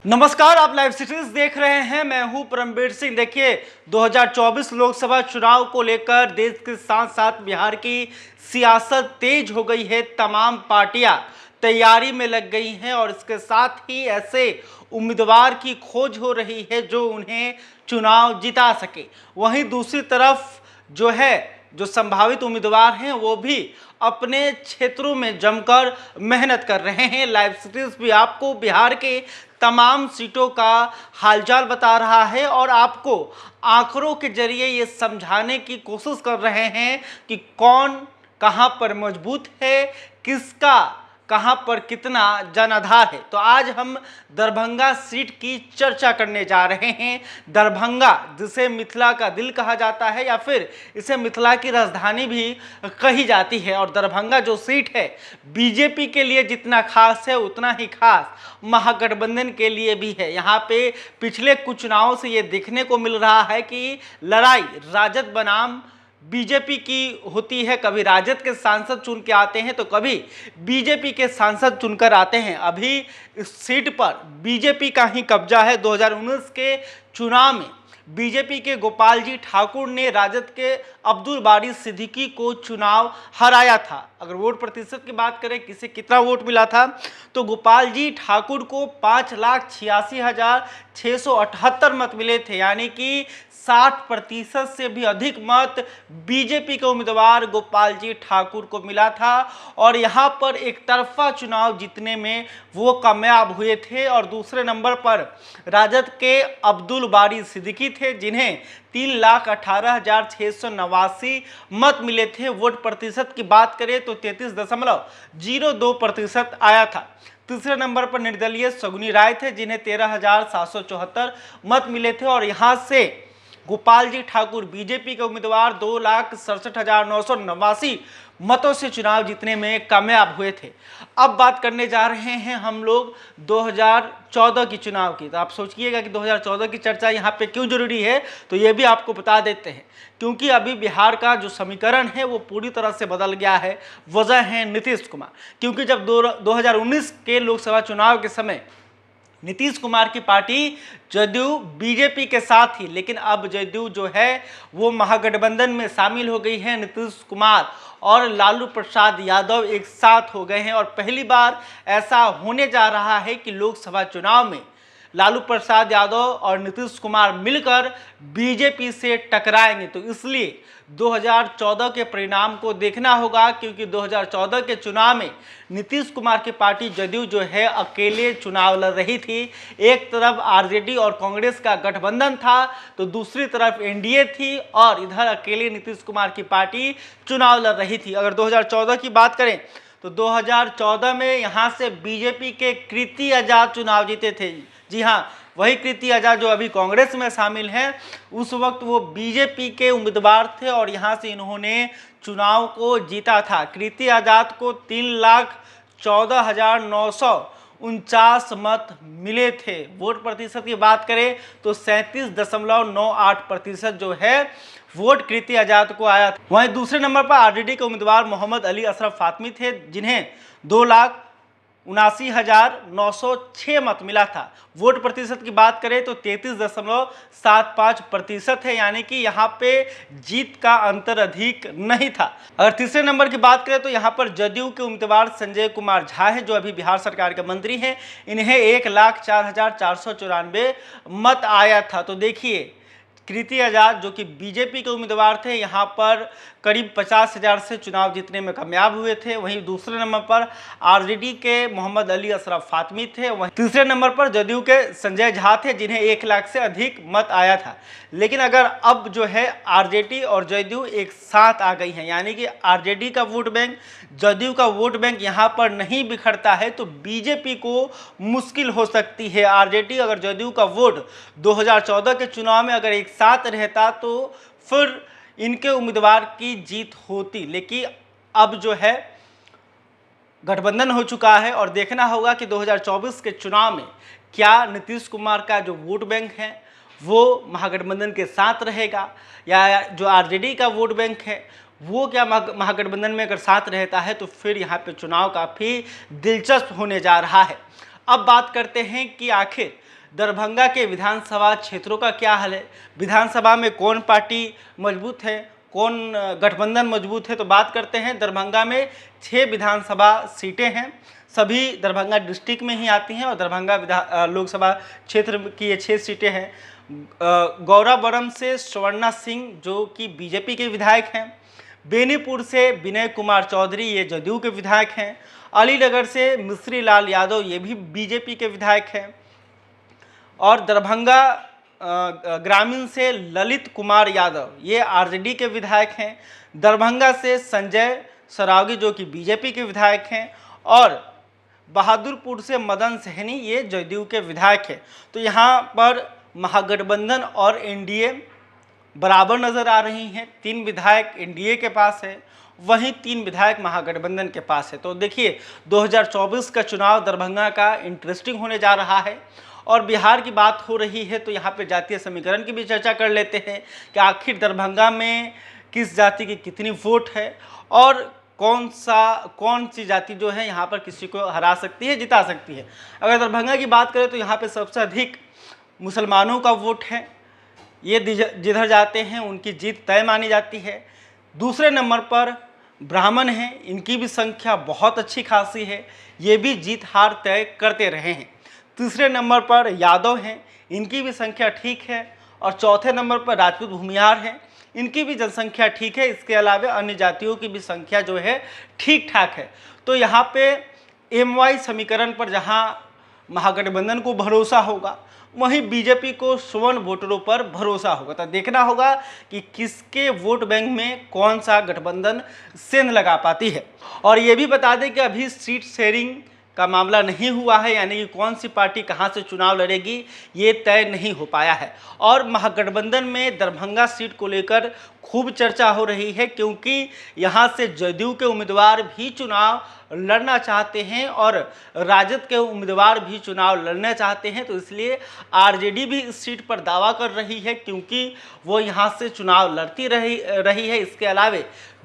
नमस्कार, आप live cities देख रहे हैं। मैं हूं परमवीर सिंह। देखिए, 2024 लोकसभा चुनाव को लेकर देश के साथ साथ बिहार की सियासत तेज हो गई है। तमाम पार्टियां तैयारी में लग गई हैं और इसके साथ ही ऐसे उम्मीदवार की खोज हो रही है जो उन्हें चुनाव जिता सके। वहीं दूसरी तरफ जो संभावित उम्मीदवार हैं वो भी अपने क्षेत्रों में जमकर मेहनत कर रहे हैं। लाइव सिटीज भी आपको बिहार के तमाम सीटों का हालचाल बता रहा है और आपको आंकड़ों के जरिए ये समझाने की कोशिश कर रहे हैं कि कौन कहां पर मजबूत है, किसका कहां पर कितना जनाधार है। तो आज हम दरभंगा सीट की चर्चा करने जा रहे हैं। दरभंगा, जिसे मिथिला का दिल कहा जाता है या फिर इसे मिथिला की राजधानी भी कही जाती है, और दरभंगा जो सीट है बीजेपी के लिए जितना खास है उतना ही खास महागठबंधन के लिए भी है। यहाँ पे पिछले कुछ चुनावों से ये देखने को मिल रहा है कि लड़ाई राजद बनाम बीजेपी की होती है। कभी राजद के सांसद चुन के आते हैं तो कभी बीजेपी के सांसद चुनकर आते हैं। अभी इस सीट पर बीजेपी का ही कब्जा है। 2019 के चुनाव में बीजेपी के गोपाल जी ठाकुर ने राजद के अब्दुल बारी सिद्दीकी को चुनाव हराया था। अगर वोट प्रतिशत की बात करें किसे कितना वोट मिला था, तो गोपाल जी ठाकुर को 5,86,678 मत मिले थे, यानी कि 60% से भी अधिक मत बीजेपी के उम्मीदवार गोपाल जी ठाकुर को मिला था। और यहां पर एक तरफा चुनाव जीतने में वो कामयाब हुए थे। और दूसरे नंबर पर राजद के अब्दुल बारी सिद्दीकी थे, जिन्हें 3,18,689 मत मिले थे। वोट प्रतिशत की बात करें तो 33.02% आया था। तीसरे नंबर पर निर्दलीय सगुनी राय थे, जिन्हें 13,774 मत मिले थे। और यहां से गोपाल जी ठाकुर बीजेपी के उम्मीदवार 2,67,989 मतों से चुनाव जीतने में कामयाब हुए थे। अब बात करने जा रहे हैं हम लोग 2014 की चुनाव की। तो आप सोचिएगा कि 2014 की चर्चा यहाँ पे क्यों जरूरी है, तो ये भी आपको बता देते हैं। क्योंकि अभी बिहार का जो समीकरण है वो पूरी तरह से बदल गया है। वजह है नीतीश कुमार। क्योंकि जब 2019 के लोकसभा चुनाव के समय नीतीश कुमार की पार्टी जदयू बीजेपी के साथ थी, लेकिन अब जदयू जो है वो महागठबंधन में शामिल हो गई है। नीतीश कुमार और लालू प्रसाद यादव एक साथ हो गए हैं और पहली बार ऐसा होने जा रहा है कि लोकसभा चुनाव में लालू प्रसाद यादव और नीतीश कुमार मिलकर बीजेपी से टकराएंगे। तो इसलिए 2014 के परिणाम को देखना होगा, क्योंकि 2014 के चुनाव में नीतीश कुमार की पार्टी जदयू जो है अकेले चुनाव लड़ रही थी। एक तरफ आरजेडी और कांग्रेस का गठबंधन था, तो दूसरी तरफ एनडीए थी और इधर अकेले नीतीश कुमार की पार्टी चुनाव लड़ रही थी। अगर 2014 की बात करें तो 2014 में यहाँ से बीजेपी के कीर्ति आजाद चुनाव जीते थे। जी हाँ, वही कीर्ति आजाद जो अभी कांग्रेस में शामिल हैं। उस वक्त वो बीजेपी के उम्मीदवार थे और यहाँ से इन्होंने चुनाव को जीता था। कीर्ति आजाद को 3,14,949 मत मिले थे। वोट प्रतिशत की बात करें तो 37.98% जो है वोट कीर्ति आजाद को आया था। वहीं दूसरे नंबर पर आरजेडी के उम्मीदवार मोहम्मद अली अशरफ फातमी थे, जिन्हें 2,79,906 मत मिला था। वोट प्रतिशत की बात करें तो 33.75% है, यानी कि यहाँ पे जीत का अंतर अधिक नहीं था। अगर तीसरे नंबर की बात करें तो यहाँ पर जदयू के उम्मीदवार संजय कुमार झा हैं, जो अभी बिहार सरकार के मंत्री हैं। इन्हें 1,04,494 मत आया था। तो देखिए, कीर्ति आजाद जो कि बीजेपी के उम्मीदवार थे, यहाँ पर करीब 50,000 से चुनाव जीतने में कामयाब हुए थे। वहीं दूसरे नंबर पर आरजेडी के मोहम्मद अली अशरफ फातमी थे। वहीं तीसरे नंबर पर जदयू के संजय झा थे, जिन्हें 1 लाख से अधिक मत आया था। लेकिन अगर अब जो है आरजेडी और जदयू एक साथ आ गई हैं, यानी कि आरजेडी का वोट बैंक जदयू का वोट बैंक यहाँ पर नहीं बिखरता है, तो बीजेपी को मुश्किल हो सकती है। आरजेडी अगर जदयू का वोट 2014 के चुनाव में अगर एक साथ रहता तो फिर इनके उम्मीदवार की जीत होती। लेकिन अब जो है गठबंधन हो चुका है और देखना होगा कि 2024 के चुनाव में क्या नीतीश कुमार का जो वोट बैंक है वो महागठबंधन के साथ रहेगा, या जो आरजेडी का वोट बैंक है वो क्या महागठबंधन में अगर साथ रहता है, तो फिर यहाँ पे चुनाव काफ़ी दिलचस्प होने जा रहा है। अब बात करते हैं कि आखिर दरभंगा के विधानसभा क्षेत्रों का क्या हाल है, विधानसभा में कौन पार्टी मजबूत है, कौन गठबंधन मजबूत है। तो बात करते हैं, दरभंगा में 6 विधानसभा सीटें हैं, सभी दरभंगा डिस्ट्रिक्ट में ही आती हैं और दरभंगा लोकसभा क्षेत्र की ये 6 सीटें हैं। गौराबरम से स्वर्णा सिंह जो कि बीजेपी के विधायक हैं, बेनीपुर से विनय कुमार चौधरी ये जदयू के विधायक हैं, अलीनगर से मिश्री लाल यादव ये भी बीजेपी के विधायक हैं और दरभंगा ग्रामीण से ललित कुमार यादव ये आरजेडी के विधायक हैं, दरभंगा से संजय सरावगी जो कि बीजेपी के विधायक हैं और बहादुरपुर से मदन सहनी ये जदयू के विधायक हैं। तो यहाँ पर महागठबंधन और एनडीए बराबर नज़र आ रही हैं, 3 विधायक एनडीए के पास है, वहीं 3 विधायक महागठबंधन के पास है। तो देखिए 2024 का चुनाव दरभंगा का इंटरेस्टिंग होने जा रहा है। और बिहार की बात हो रही है तो यहाँ पे जातीय समीकरण की भी चर्चा कर लेते हैं कि आखिर दरभंगा में किस जाति की कितनी वोट है और कौन सी जाति जो है यहाँ पर किसी को हरा सकती है, जिता सकती है। अगर दरभंगा की बात करें तो यहाँ पे सबसे अधिक मुसलमानों का वोट है, ये जिधर जाते हैं उनकी जीत तय मानी जाती है। दूसरे नंबर पर ब्राह्मण हैं, इनकी भी संख्या बहुत अच्छी खासी है, ये भी जीत हार तय करते रहे हैं। तीसरे नंबर पर यादव हैं, इनकी भी संख्या ठीक है और चौथे नंबर पर राजपूत भूमिहार हैं, इनकी भी जनसंख्या ठीक है। इसके अलावा अन्य जातियों की भी संख्या जो है ठीक ठाक है। तो यहाँ पे एमवाई समीकरण पर जहाँ महागठबंधन को भरोसा होगा वहीं बीजेपी को स्वर्ण वोटरों पर भरोसा होगा। तो देखना होगा कि किसके वोट बैंक में कौन सा गठबंधन सेंध लगा पाती है। और ये भी बता दें कि अभी सीट शेयरिंग का मामला नहीं हुआ है, यानी कि कौन सी पार्टी कहां से चुनाव लड़ेगी ये तय नहीं हो पाया है। और महागठबंधन में दरभंगा सीट को लेकर खूब चर्चा हो रही है क्योंकि यहां से जदयू के उम्मीदवार भी चुनाव लड़ना चाहते हैं और राजद के उम्मीदवार भी चुनाव लड़ना चाहते हैं। तो इसलिए आरजेडी भी इस सीट पर दावा कर रही है क्योंकि वो यहां से चुनाव लड़ती रही है। इसके अलावा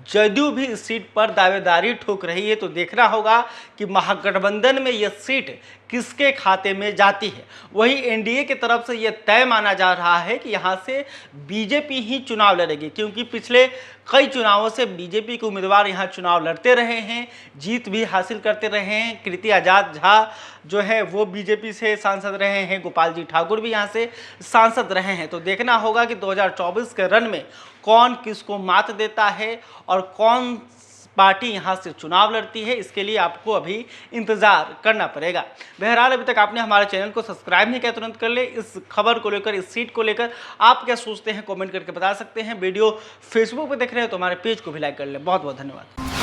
जदयू भी इस सीट पर दावेदारी ठोक रही है। तो देखना होगा कि महागठबंधन में यह सीट किसके खाते में जाती है। वहीं एनडीए की तरफ से यह तय माना जा रहा है कि यहाँ से बीजेपी ही चुनाव लड़ेगी क्योंकि पिछले कई चुनावों से बीजेपी के उम्मीदवार यहाँ चुनाव लड़ते रहे हैं, जीत भी हासिल करते रहे हैं। कृति आजाद झा जो है वो बीजेपी से सांसद रहे हैं, गोपाल जी ठाकुर भी यहाँ से सांसद रहे हैं। तो देखना होगा कि 2024 के रन में कौन किसको मात देता है और कौन पार्टी यहाँ से चुनाव लड़ती है, इसके लिए आपको अभी इंतजार करना पड़ेगा। बहरहाल अभी तक आपने हमारे चैनल को सब्सक्राइब नहीं किया, तुरंत कर ले। इस खबर को लेकर, इस सीट को लेकर आप क्या सोचते हैं कमेंट करके बता सकते हैं। वीडियो फेसबुक पर देख रहे हैं तो हमारे पेज को भी लाइक कर ले। बहुत बहुत धन्यवाद।